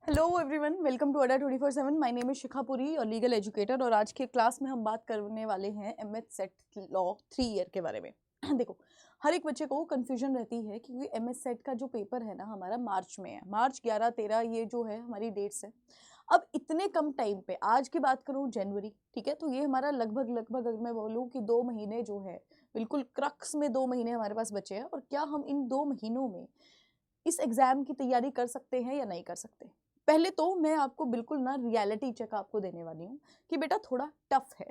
Hello everyone, welcome to अड्डा 24/7। My name is शिखा पुरी और legal educator. और आज के क्लास में हम बात करने वाले हैं एमएच सेट लॉ 3 ईयर के बारे में। देखो, हर एक बच्चे को कंफ्यूजन रहती है क्योंकि एमएच सेट का जो पेपर है ना हमारा मार्च में है। मार्च 11, 13 ये जो है हमारी डेट्स है। अब इतने कम टाइम पे, आज की बात करूँ जनवरी, ठीक है, तो ये हमारा लगभग अगर मैं बोलूँ कि 2 महीने जो है, बिल्कुल क्रक्स में 2 महीने हमारे पास बचे हैं। और क्या हम इन 2 महीनों में इस एग्जाम की तैयारी कर सकते हैं या नहीं कर सकते? पहले तो मैं आपको बिल्कुल ना रियलिटी चेक आपको देने वाली हूँ कि बेटा थोड़ा टफ है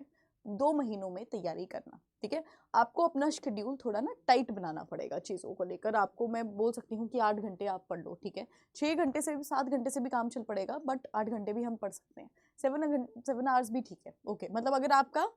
2 महीनों में तैयारी करना, ठीक है। आपको अपना शेड्यूल थोड़ा ना टाइट बनाना पड़ेगा चीज़ों को लेकर। आपको मैं बोल सकती हूँ कि 8 घंटे आप पढ़ लो, ठीक है। 6 घंटे से भी 7 घंटे से भी काम चल पड़ेगा, बट 8 घंटे भी हम पढ़ सकते हैं। 7 आवर्स भी ठीक है, ओके। मतलब अगर आपका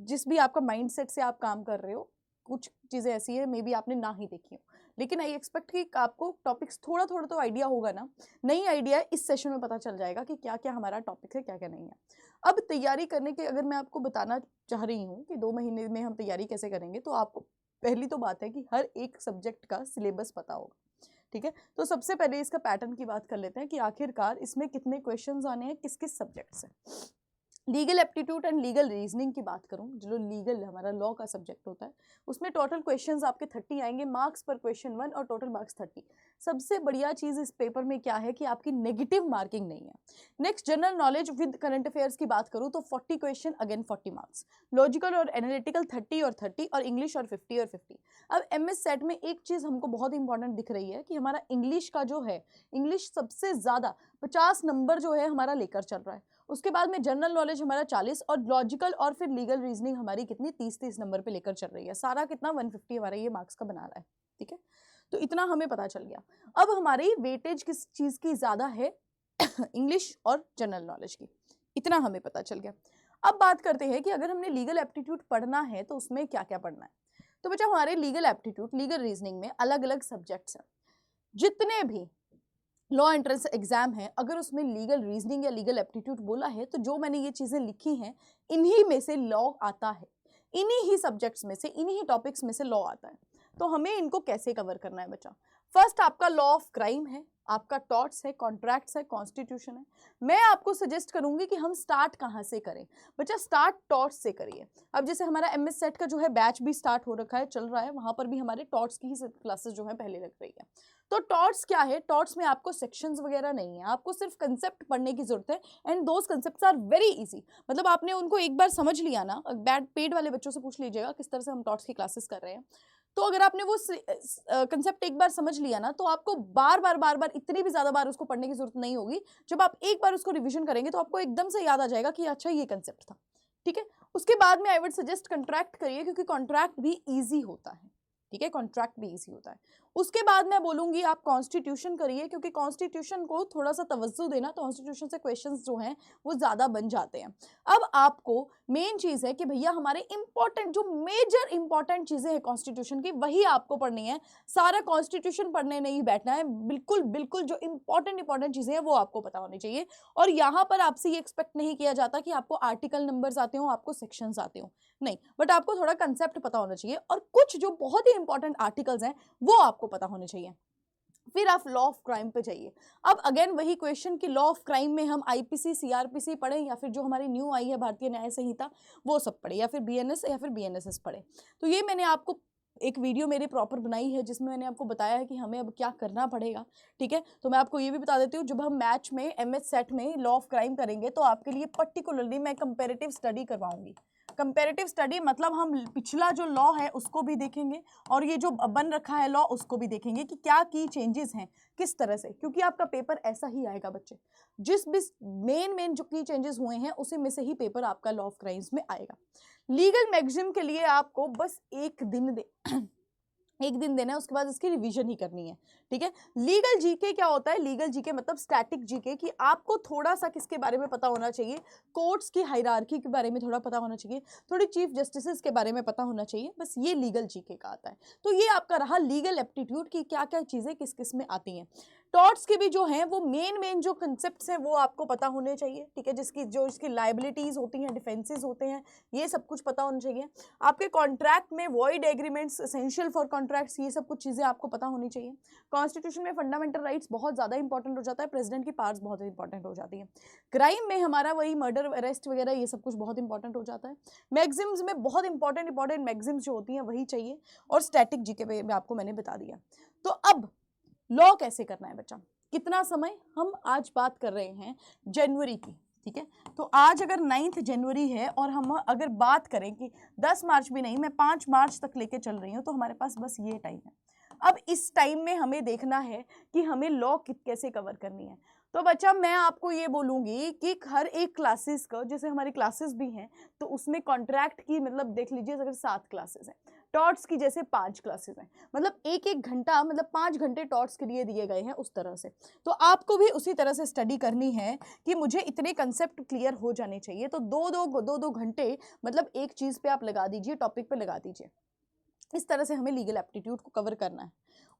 जिस भी आपका माइंड सेट से आप काम कर रहे हो, कुछ चीज़ें ऐसी है मे बी आपने ना ही देखी हो, लेकिन आई एक्सपेक्ट कि आपको टॉपिक्स थोड़ा थोड़ा तो आइडिया होगा ना। नहीं आइडिया इस सेशन में पता चल जाएगा कि क्या क्या हमारा टॉपिक है, क्या क्या नहीं है। अब तैयारी करने के अगर मैं आपको बताना चाह रही हूँ कि 2 महीने में हम तैयारी कैसे करेंगे, तो आपको पहली तो बात है कि हर एक सब्जेक्ट का सिलेबस पता होगा, ठीक है। तो सबसे पहले इसका पैटर्न की बात कर लेते हैं कि आखिरकार इसमें कितने क्वेश्चंस आने हैं, किस किस सब्जेक्ट से। Legal aptitude and legal reasoning की बात करूं, जो लीगल हमारा लॉ का सब्जेक्ट होता है, उसमें टोटल क्वेश्चंस आपके 30 आएंगे, मार्क्स पर क्वेश्चन 1 और टोटल मार्क्स 30। सबसे बढ़िया चीज इस पेपर में क्या है कि आपकी नेगेटिव मार्किंग नहीं है। Next, general knowledge with current affairs की बात करूं तो 40 क्वेश्चन अगेन 40 मार्क्स। लॉजिकल और एनालिटिकल 30 और 30, और इंग्लिश और 50 और 50। अब एमएस सेट में एक चीज हमको बहुत इंपॉर्टेंट दिख रही है कि हमारा इंग्लिश का जो है, इंग्लिश सबसे ज्यादा 50 नंबर जो है हमारा लेकर चल रहा है। उसके बाद में जनरल नॉलेज हमारा 40, और लॉजिकल और फिर लीगल रीजनिंग हमारी कितनी 30 नंबर पे लेकर चल रही है। सारा कितना 150 हमारा ये मार्क्स का बना रहा है, ठीक है। तो इतना हमें पता चल गया। अब हमारी वेटेज किस चीज की ज्यादा है इंग्लिश और जनरल नॉलेज की, इतना हमें पता चल गया। अब बात करते हैं कि अगर हमने लीगल एप्टीट्यूड पढ़ना है तो उसमें क्या क्या पढ़ना है। तो बच्चा हमारे लीगल एप्टीट्यूड, लीगल रीजनिंग में अलग अलग सब्जेक्ट्स हैं। जितने भी लॉ एंट्रेंस एग्जाम है, अगर उसमें लीगल रीजनिंग या लीगल एप्टीट्यूड बोला है, तो जो मैंने ये चीजें लिखी हैं इन्हीं में से लॉ आता है। इन्हीं ही सब्जेक्ट्स में से, इन्हीं ही टॉपिक्स में से लॉ आता है। तो हमें इनको कैसे कवर करना है बच्चा? फर्स्ट आपका लॉ ऑफ क्राइम है, आपका टॉर्ट्स है, कॉन्ट्रैक्ट्स है, कॉन्स्टिट्यूशन है। मैं आपको सजेस्ट करूंगी कि हम स्टार्ट कहां से करें। बच्चा स्टार्ट टॉर्ट्स से करिए। अब जैसे हमारा एमएस सेट का जो है बैच भी स्टार्ट हो रखा है, चल रहा है, वहां पर भी हमारे टॉर्ट्स की ही क्लासेस जो है पहले लग रही है। तो टॉर्ट्स क्या है? टॉर्ट्स में आपको सेक्शंस वगैरह नहीं है, आपको सिर्फ कंसेप्ट पढ़ने की जरूरत है। And those concepts are very easy. मतलब आपने उनको एक बार समझ लिया ना, बैड पेड वाले बच्चों से पूछ लीजिएगा किस तरह से हम टॉर्ट्स की क्लासेस कर रहे हैं। तो अगर आपने वो कंसेप्ट एक बार समझ लिया ना, तो आपको बार बार इतनी भी ज्यादा बार उसको पढ़ने की जरूरत नहीं होगी। जब आप एक बार उसको रिवीजन करेंगे तो आपको एकदम से याद आ जाएगा कि अच्छा ये कंसेप्ट था, ठीक है। उसके बाद में आई वुड सजेस्ट कॉन्ट्रैक्ट करिए, क्योंकि कॉन्ट्रैक्ट भी ईजी होता है, ठीक है। कॉन्ट्रैक्ट भी इजी होता है। उसके बाद मैं बोलूंगी आप कॉन्स्टिट्यूशन करिए, क्योंकि कॉन्स्टिट्यूशन को थोड़ा सा तवज्जो देना, तो कॉन्स्टिट्यूशन से क्वेश्चंस जो हैं वो ज्यादा बन जाते हैं। अब आपको मेन चीज है कि भैया हमारे इंपॉर्टेंट, जो मेजर इंपॉर्टेंट चीजें हैं कॉन्स्टिट्यूशन की, वही आपको पढ़नी है। सारा कॉन्स्टिट्यूशन पढ़ने नहीं बैठना है, बिल्कुल बिल्कुल जो इंपॉर्टेंट चीजें हैं वो आपको पता होनी चाहिए। और यहां पर आपसे ये एक्सपेक्ट नहीं किया जाता कि आपको आर्टिकल नंबर्स आते हो, आपको सेक्शंस आते हो, नहीं, बट आपको थोड़ा कंसेप्ट पता होना चाहिए। और कुछ जो बहुत ही इंपॉर्टेंट आर्टिकल्स हैं वो आपको पता होने चाहिए। फिर आप लॉ ऑफ क्राइम पे जाइए। अब अगेन वही क्वेश्चन कि लॉ ऑफ क्राइम में हम आईपीसी, सीआरपीसी पढ़े, या फिर जो हमारी न्यू आई है भारतीय न्याय संहिता वो सब पढ़े, या फिर बीएनएस या फिर बीएनएसएस पढ़े। तो ये मैंने आपको एक वीडियो मेरी प्रॉपर बनाई है जिसमें मैंने आपको बताया है कि हमें अब क्या करना पड़ेगा, ठीक है। तो मैं आपको ये भी बता देती हूँ, जब हम मैच में एमएच सेट में लॉ ऑफ क्राइम करेंगे तो आपके लिए पर्टिकुलरली मैं कंपेरेटिव स्टडी करवाऊंगी। कंपेरेटिव स्टडी मतलब हम पिछला जो लॉ है उसको भी देखेंगे, और ये जो बन रखा है लॉ उसको भी देखेंगे कि क्या की चेंजेस हैं, किस तरह से, क्योंकि आपका पेपर ऐसा ही आएगा बच्चे। जिस भी मेन जो की चेंजेस हुए हैं उसी में से ही पेपर आपका लॉ ऑफ क्राइम्स में आएगा। लीगल मैगजीम के लिए आपको बस एक दिन देना है, उसके बाद इसकी रिवीजन ही करनी है, ठीक है। लीगल जीके क्या होता है? लीगल जीके मतलब स्टैटिक जीके, कि आपको थोड़ा सा किसके बारे में पता होना चाहिए, कोर्ट्स की हायरार्की के बारे में थोड़ा पता होना चाहिए, थोड़ी चीफ जस्टिस के बारे में पता होना चाहिए, बस ये लीगल जीके का आता है। तो ये आपका रहा लीगल एप्टीट्यूड की क्या क्या चीजें किस किस में आती हैं। टॉर्ट्स के भी जो हैं वो मेन जो कंसेप्ट्स हैं वो आपको पता होने चाहिए, ठीक है, इसकी लाइबिलिटीज होती हैं, डिफेंसेस होते हैं, ये सब कुछ पता होना चाहिए। आपके कॉन्ट्रैक्ट में void agreements, essential for contracts, ये सब कुछ चीज़ें आपको पता होनी चाहिए। कॉन्स्टिट्यूशन में फंडामेंटल राइट्स बहुत ज़्यादा इंपॉर्टेंट हो जाता है, प्रेसिडेंट की पावर्स बहुत इंपॉर्टेंट हो जाती है। क्राइम में हमारा वही मर्डर, अरेस्ट वगैरह ये सब कुछ बहुत इंपॉर्टेंट हो जाता है। मैगजिम्स में बहुत इंपॉर्टेंट मैगजिम्स जो होती हैं वही चाहिए, और स्टैटिक जीके पे आपको मैंने बता दिया। तो अब लॉ कैसे करना है बच्चा, कितना समय, हम आज बात कर रहे हैं जनवरी की, ठीक है। तो आज अगर 9 जनवरी है और हम अगर बात करें कि 10 मार्च भी नहीं, मैं 5 मार्च तक लेके चल रही हूँ, तो हमारे पास बस ये टाइम है। अब इस टाइम में हमें देखना है कि हमें लॉ कैसे कवर करनी है। तो बच्चा मैं आपको ये बोलूँगी कि हर एक क्लासेस का, जैसे हमारी क्लासेस भी हैं, तो उसमें कॉन्ट्रैक्ट की मतलब देख लीजिए, अगर 7 क्लासेस हैं, टॉर्ट्स की जैसे 5 क्लासेस हैं, मतलब एक घंटा, मतलब 5 घंटे टॉर्ट्स के लिए दिए गए हैं उस तरह से। तो आपको भी उसी तरह से स्टडी करनी है कि मुझे इतने कंसेप्ट क्लियर हो जाने चाहिए, तो दो घंटे मतलब एक चीज़ पे आप लगा दीजिए, टॉपिक पे लगा दीजिए। इस तरह से हमें लीगल एप्टीट्यूड को कवर करना है।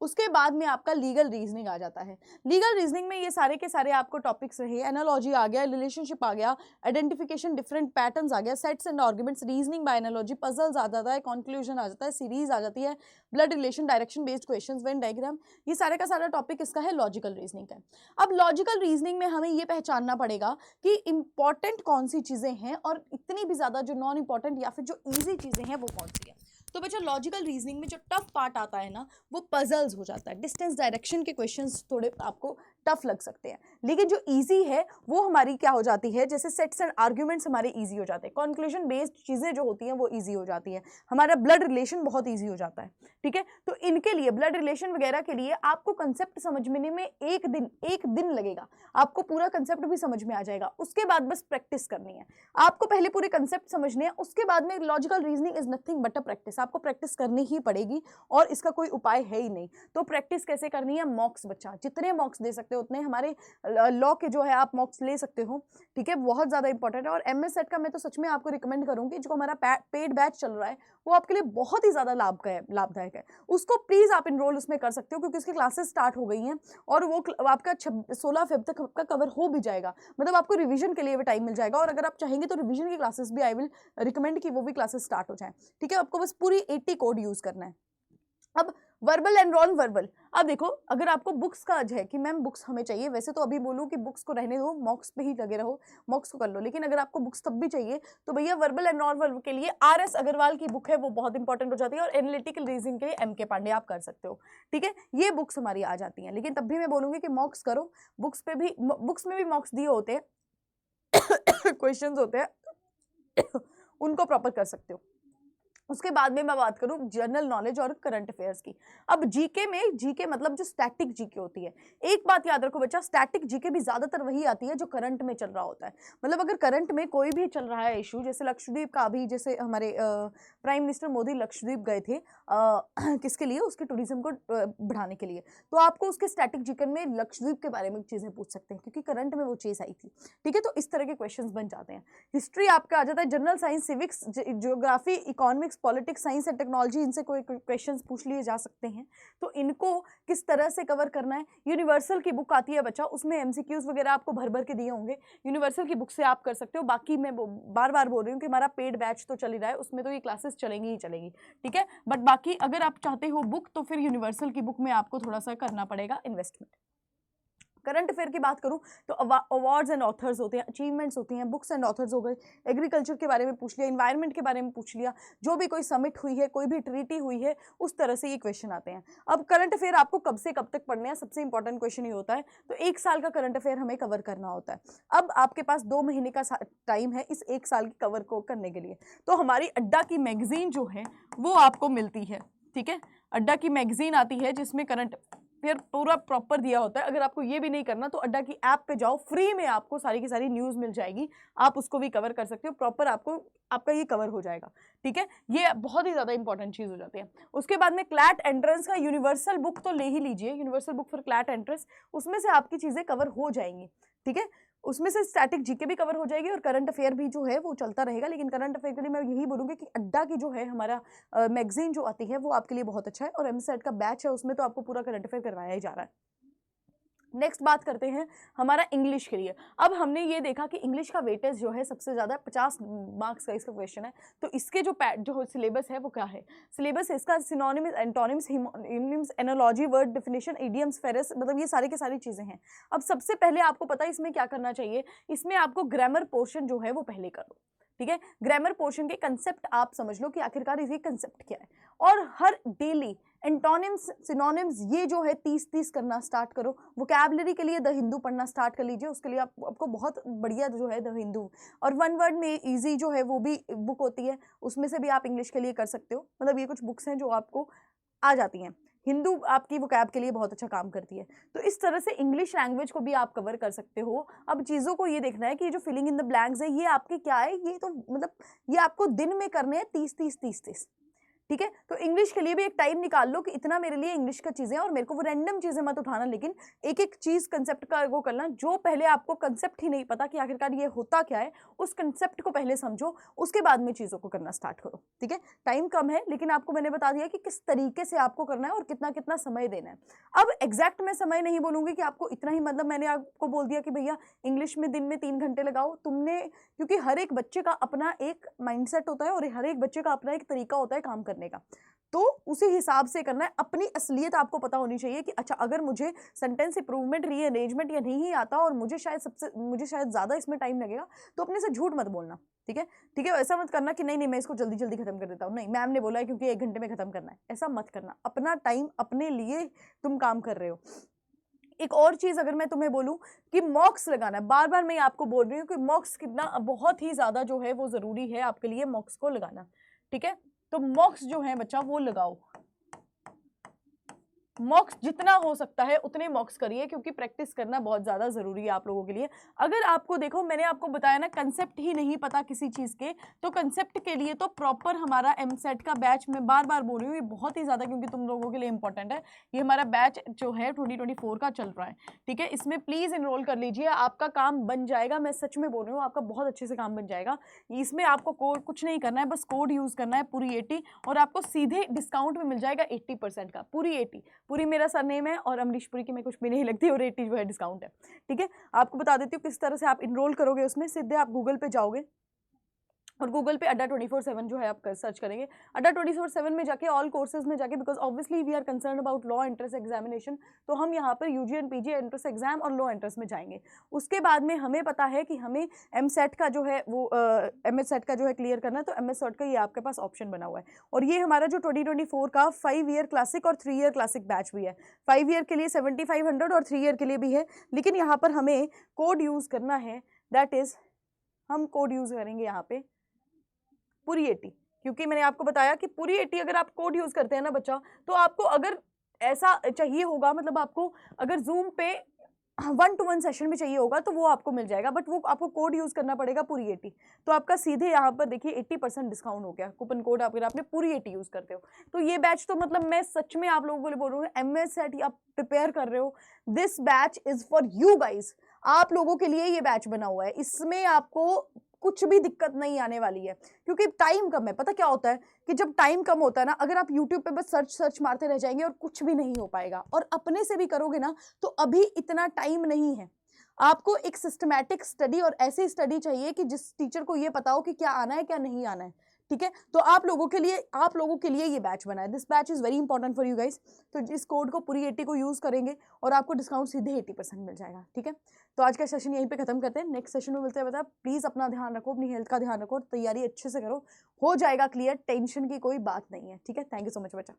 उसके बाद में आपका लीगल रीजनिंग आ जाता है। लीगल रीजनिंग में ये सारे के सारे आपको टॉपिक्स रहे, एनालॉजी आ गया, रिलेशनशिप आ गया, आइडेंटिफिकेशन, डिफरेंट पैटर्न्स आ गया, sets and arguments, reasoning by analogy, puzzles आ जाता है, कंक्लूजन आ जाता है, सीरीज आ जाती है, blood relation, direction based questions, Venn diagram, ये सारे का सारा टॉपिक इसका है लॉजिकल रीजनिंग का। अब लॉजिकल रीजनिंग में हमें ये पहचानना पड़ेगा कि इंपॉर्टेंट कौन सी चीजें हैं और इतनी भी ज्यादा जो नॉन इंपॉर्टेंट या फिर जो ईजी चीजें हैं वो कौन सी है। तो बच्चा लॉजिकल रीजनिंग में जो टफ पार्ट आता है ना, वो पजल्स हो जाता है। डिस्टेंस डायरेक्शन के क्वेश्चंस थोड़े आपको टफ लग सकते हैं, लेकिन जो इजी है वो हमारी क्या हो जाती है, जैसे सेट्स एंड आर्ग्यूमेंट्स हमारे इजी हो जाते हैं, कंक्लूजन बेस्ड चीजें जो होती हैं वो इजी हो जाती है, हमारा ब्लड रिलेशन बहुत इजी हो जाता है, ठीक है। तो इनके लिए ब्लड रिलेशन वगैरह के लिए आपको कंसेप्ट समझने में एक दिन लगेगा, आपको पूरा कंसेप्ट भी समझ में आ जाएगा। उसके बाद बस प्रैक्टिस करनी है, आपको पहले पूरे कंसेप्ट समझने हैं, उसके बाद में logical reasoning is nothing but a practice. आपको प्रैक्टिस करनी ही पड़ेगी और इसका कोई उपाय है ही नहीं। तो प्रैक्टिस कैसे करनी है, मॉक्स बच्चा जितने मॉक्स दे सकते हो उतने, हमारे लॉ के जो है आप मॉक्स ले सकते हो, ठीक है, बहुत ज्यादा इंपॉर्टेंट है। और एमएस सेट का मैं तो सच में आपको रिकमेंड करूंगी, जो हमारा पेड बैच चल रहा है वो आपके लिए बहुत ही ज्यादा लाभदायक है, उसको प्लीज आप इनरोल उसमें कर सकते हो, क्योंकि उसकी क्लासेस स्टार्ट हो गई हैं और वो आपका 16 फेब तक आपका कवर हो भी जाएगा, मतलब आपको रिवीजन के लिए भी टाइम मिल जाएगा। और अगर आप चाहेंगे तो रिवीजन की क्लासेस भी आई विल रिकमेंड कि वो भी क्लासेस स्टार्ट हो जाए, ठीक है। आपको बस पूरी 80 कोड यूज करना है। अब वर्बल एंड नॉन वर्बल, अब देखो अगर आपको बुक्स का अज है कि मैम बुक्स हमें चाहिए, वैसे तो अभी बोलूँ कि बुक्स को रहने दो, मॉक्स पे ही लगे रहो, मॉक्स को कर लो, लेकिन अगर आपको बुक्स तब भी चाहिए तो भैया वर्बल एंड नॉन वर्बल के लिए आर.एस. अग्रवाल की बुक है, वो बहुत इंपॉर्टेंट हो जाती है, और एनालिटिकल रीजनिंग के लिए एम.के. पांडे आप कर सकते हो, ठीक है। ये बुक्स हमारी आ जाती हैं, लेकिन तब भी मैं बोलूँगी कि मॉक्स करो, बुक्स में भी मॉक्स दिए होते हैं क्वेश्चंस होते हैं उनको प्रॉपर कर सकते हो। उसके बाद में मैं बात करूं जनरल नॉलेज और करंट अफेयर्स की। अब जीके मतलब जो स्टैटिक जीके होती है, एक बात याद रखो बच्चा, स्टैटिक जीके भी ज्यादातर वही आती है जो करंट में चल रहा होता है। मतलब अगर करंट में कोई भी चल रहा है इशू, जैसे लक्षद्वीप का, अभी जैसे हमारे प्राइम मिनिस्टर मोदी लक्षद्वीप गए थे किसके लिए, उसके टूरिज्म को बढ़ाने के लिए, तो आपको उसके स्टैटिक जीके में लक्षद्वीप के बारे में चीजें पूछ सकते हैं, क्योंकि करंट में वो चीज आई थी, ठीक है। तो इस तरह के क्वेश्चन बन जाते हैं। हिस्ट्री आपका आ जाता है, general science, civics, geography, economics, politics, science and technology, इनसे कोई क्वेश्चंस पूछ लिए जा सकते हैं। तो इनको किस तरह से कवर करना है, यूनिवर्सल की बुक आती है बच्चा, उसमें एमसीक्यूज वगैरह आपको भर भर के दिए होंगे, यूनिवर्सल की बुक से आप कर सकते हो। बाकी मैं बार बार बोल रही हूँ कि हमारा पेड बैच तो चल ही रहा है, उसमें तो ये क्लासेस चलेंगी ही चलेगी, ठीक है। बट बाकी अगर आप चाहते हो बुक, तो फिर यूनिवर्सल की बुक में आपको थोड़ा सा करना पड़ेगा इन्वेस्टमेंट। करंट अफेयर की बात करूं तो अवार्ड्स एंड ऑथर्स होते हैं, अचीवमेंट्स होती हैं, बुक्स एंड ऑथर्स हो गए, एग्रीकल्चर के बारे में पूछ लिया, इन्वायरमेंट के बारे में पूछ लिया, जो भी कोई समिट हुई है, कोई भी ट्रीटी हुई है, उस तरह से ये क्वेश्चन आते हैं। अब करंट अफेयर आपको कब से कब तक पढ़ने हैं, सबसे इंपॉर्टेंट क्वेश्चन ये होता है, तो 1 साल का करंट अफेयर हमें कवर करना होता है। अब आपके पास 2 महीने का टाइम है इस 1 साल की कवर को करने के लिए। तो हमारी अड्डा की मैगजीन जो है वो आपको मिलती है, ठीक है। अड्डा की मैगजीन आती है जिसमें करंट फिर पूरा प्रॉपर दिया होता है। अगर आपको ये भी नहीं करना तो अड्डा की ऐप पे जाओ, फ्री में आपको सारी की सारी न्यूज़ मिल जाएगी, आप उसको भी कवर कर सकते हो, प्रॉपर आपका ये कवर हो जाएगा, ठीक है। ये बहुत ही ज़्यादा इंपॉर्टेंट चीज़ हो जाती है। उसके बाद में क्लैट एंट्रेंस का यूनिवर्सल बुक तो ले ही लीजिए, universal book for CLAT entrance, उसमें से आपकी चीज़ें कवर हो जाएंगी, ठीक है। उसमें से स्टैटिक जीके भी कवर हो जाएगी और करंट अफेयर भी जो है वो चलता रहेगा। लेकिन करंट अफेयर के लिए मैं यही बोलूँगी कि अड्डा की जो है हमारा मैगजीन जो आती है वो आपके लिए बहुत अच्छा है, और एमसेट का बैच है उसमें तो आपको पूरा करंट अफेयर करवाया ही जा रहा है। नेक्स्ट बात करते हैं हमारा इंग्लिश के लिए। अब हमने ये देखा कि इंग्लिश का वेटेज जो है सबसे ज़्यादा 50 मार्क्स का इसका क्वेश्चन है। तो इसके जो सिलेबस है वो क्या है? सिलेबस इसका synonyms, antonyms, homonyms, analogy, word definition, idioms, phrases, मतलब ये सारी की सारी चीज़ें हैं। अब सबसे पहले आपको पता है इसमें क्या करना चाहिए, इसमें आपको ग्रामर पोर्शन जो है वो पहले कर लो, ठीक है। ग्रामर पोर्शन के कंसेप्ट आप समझ लो कि आखिरकार इसके कंसेप्ट क्या है, और हर डेली एंटोनिम्स, सिनोनिम्स ये जो है 30-30 करना स्टार्ट करो। वोकैबुलरी के लिए द हिंदू पढ़ना स्टार्ट कर लीजिए, उसके लिए आपको बहुत बढ़िया जो है द हिंदू, और वन वर्ड में इजी जो है वो भी बुक होती है, उसमें से भी आप इंग्लिश के लिए कर सकते हो। मतलब ये कुछ बुक्स हैं जो आपको आ जाती हैं। हिंदू आपकी वोकैब के लिए बहुत अच्छा काम करती है। तो इस तरह से इंग्लिश लैंग्वेज को भी आप कवर कर सकते हो। अब चीज़ों को ये देखना है कि जो फिलिंग इन द ब्लैंक्स है ये आपके क्या है, ये तो मतलब ये आपको दिन में करने हैं 30-30-30-30, ठीक है। तो इंग्लिश के लिए भी एक टाइम निकाल लो कि इतना मेरे लिए इंग्लिश का चीज़ें, और मेरे को वो रैंडम चीज़ें मत उठाना, लेकिन एक एक चीज़ कंसेप्ट का वो करना। जो पहले आपको कंसेप्ट ही नहीं पता कि आखिरकार ये होता क्या है, उस कंसेप्ट को पहले समझो, उसके बाद में चीज़ों को करना स्टार्ट करो, ठीक है। टाइम कम है, लेकिन आपको मैंने बता दिया कि किस तरीके से आपको करना है और कितना कितना समय देना है। अब एग्जैक्ट मैं समय नहीं बोलूँगी कि आपको इतना ही, मतलब मैंने आपको बोल दिया कि भैया इंग्लिश में दिन में 3 घंटे लगाओ तुमने, क्योंकि हर एक बच्चे का अपना एक माइंडसेट होता है और हर एक बच्चे का अपना एक तरीका होता है काम करने का, तो उसी हिसाब से करना है। अपनी असलियत आपको पता होनी चाहिए कि अच्छा अगर मुझे सेंटेंस इंप्रूवमेंट, रीअरेंजमेंट या नहीं आता और मुझे शायद ज़्यादा इसमें टाइम लगेगा, तो अपने से झूठ मत बोलना, ठीक है, ठीक है। ऐसा मत करना कि नहीं मैं इसको जल्दी जल्दी खत्म कर देता हूँ, नहीं मैम ने बोला है क्योंकि 1 घंटे में खत्म करना है, ऐसा मत करना। अपना टाइम अपने लिए तुम काम कर रहे हो। एक और चीज़ अगर मैं तुम्हें बोलूं कि मॉक्स लगाना है, बार बार मैं आपको बोल रही हूँ कि मॉक्स कितना बहुत ही ज़्यादा जो है वो ज़रूरी है आपके लिए, मॉक्स को लगाना, ठीक है। तो मॉक्स जो है बच्चा वो लगाओ, मॉक्स जितना हो सकता है उतने मॉक्स करिए, क्योंकि प्रैक्टिस करना बहुत ज़्यादा ज़रूरी है आप लोगों के लिए। अगर आपको देखो मैंने आपको बताया ना कंसेप्ट ही नहीं पता किसी चीज़ के, तो कंसेप्ट के लिए तो प्रॉपर हमारा एमसेट का बैच, मैं बार बार बोल रही हूँ ये बहुत ही ज़्यादा क्योंकि तुम लोगों के लिए इंपॉर्टेंट है, ये हमारा बैच जो है 2024 का चल रहा है, ठीक है। इसमें प्लीज़ इनरोल कर लीजिए, आपका काम बन जाएगा, मैं सच में बोल रही हूँ आपका बहुत अच्छे से काम बन जाएगा। इसमें आपको कोड कुछ नहीं करना है, बस कोड यूज़ करना है पूरी 80, और आपको सीधे डिस्काउंट में मिल जाएगा 80% का, पूरी 80। पूरी मेरा सरनेम है और अमरीश पुरी की मैं कुछ भी नहीं लगती, और 80 जो है डिस्काउंट है, ठीक है। आपको बता देती हूँ किस तरह से आप इनरोल करोगे। उसमें सीधे आप गूगल पे जाओगे और गूगल पे अड्डा 24/7 जो है आप सर्च करेंगे। अड्डा 24/7 में जाके ऑल कोर्सेज में जाके, because obviously we are concern about law entrance examination, तो हम यहाँ पर UG and PG entrance exam और लॉ एंट्रेंस में जाएंगे। उसके बाद में हमें पता है कि हमें एमसेट का जो है वो एमएस सेट का जो है क्लियर करना है, तो एमएस सेट का ये आपके पास ऑप्शन बना हुआ है। और ये हमारा जो 2024 का 5 ईयर क्लासिक और 3 ईयर क्लासिक बैच भी है। 5 ईयर के लिए 7500 और 3 ईयर के लिए भी है, लेकिन यहाँ पर हमें कोड यूज़ करना है, दैट इज़ हम कोड यूज़ करेंगे यहाँ पे पूरी 80, क्योंकि मैंने आपको बताया कि पूरी 80 अगर आप कोड यूज़ करते हैं ना बच्चा, तो आपको अगर ऐसा चाहिए होगा, मतलब आपको अगर जूम पे 1-to-1 सेशन में चाहिए होगा तो वो आपको मिल जाएगा, बट वो आपको कोड यूज़ करना पड़ेगा पूरी 80। तो आपका सीधे यहाँ पर देखिए 80% डिस्काउंट हो गया, कूपन कोड अगर आपने पूरी 80 यूज़ करते हो। तो ये बैच तो मतलब मैं सच में आप लोगों को बोल रही हूँ, एमएस सेट आप प्रिपेयर कर रहे हो, this batch is for you guys, आप लोगों के लिए ये बैच बना हुआ है। इसमें आपको कुछ भी दिक्कत नहीं आने वाली है, क्योंकि टाइम कम है। पता क्या होता है कि जब टाइम कम होता है ना, अगर आप YouTube पे बस सर्च मारते रह जाएंगे और कुछ भी नहीं हो पाएगा, और अपने से भी करोगे ना तो अभी इतना टाइम नहीं है। आपको एक सिस्टमैटिक स्टडी और ऐसी स्टडी चाहिए कि जिस टीचर को ये पता हो कि क्या आना है क्या नहीं आना है, ठीक है। तो आप लोगों के लिए ये बैच बना है, this batch is very important for you guys. तो इस कोड को पूरी 80 को यूज करेंगे और आपको डिस्काउंट सीधे 80% मिल जाएगा, ठीक है। तो आज का सेशन यहीं पे खत्म करते हैं, नेक्स्ट सेशन में मिलते हैं। बता प्लीज अपना ध्यान रखो, अपनी हेल्थ का ध्यान रखो, तैयारी अच्छे से करो, हो जाएगा क्लियर, टेंशन की कोई बात नहीं है, ठीक है। थैंक यू सो मच बच्चा।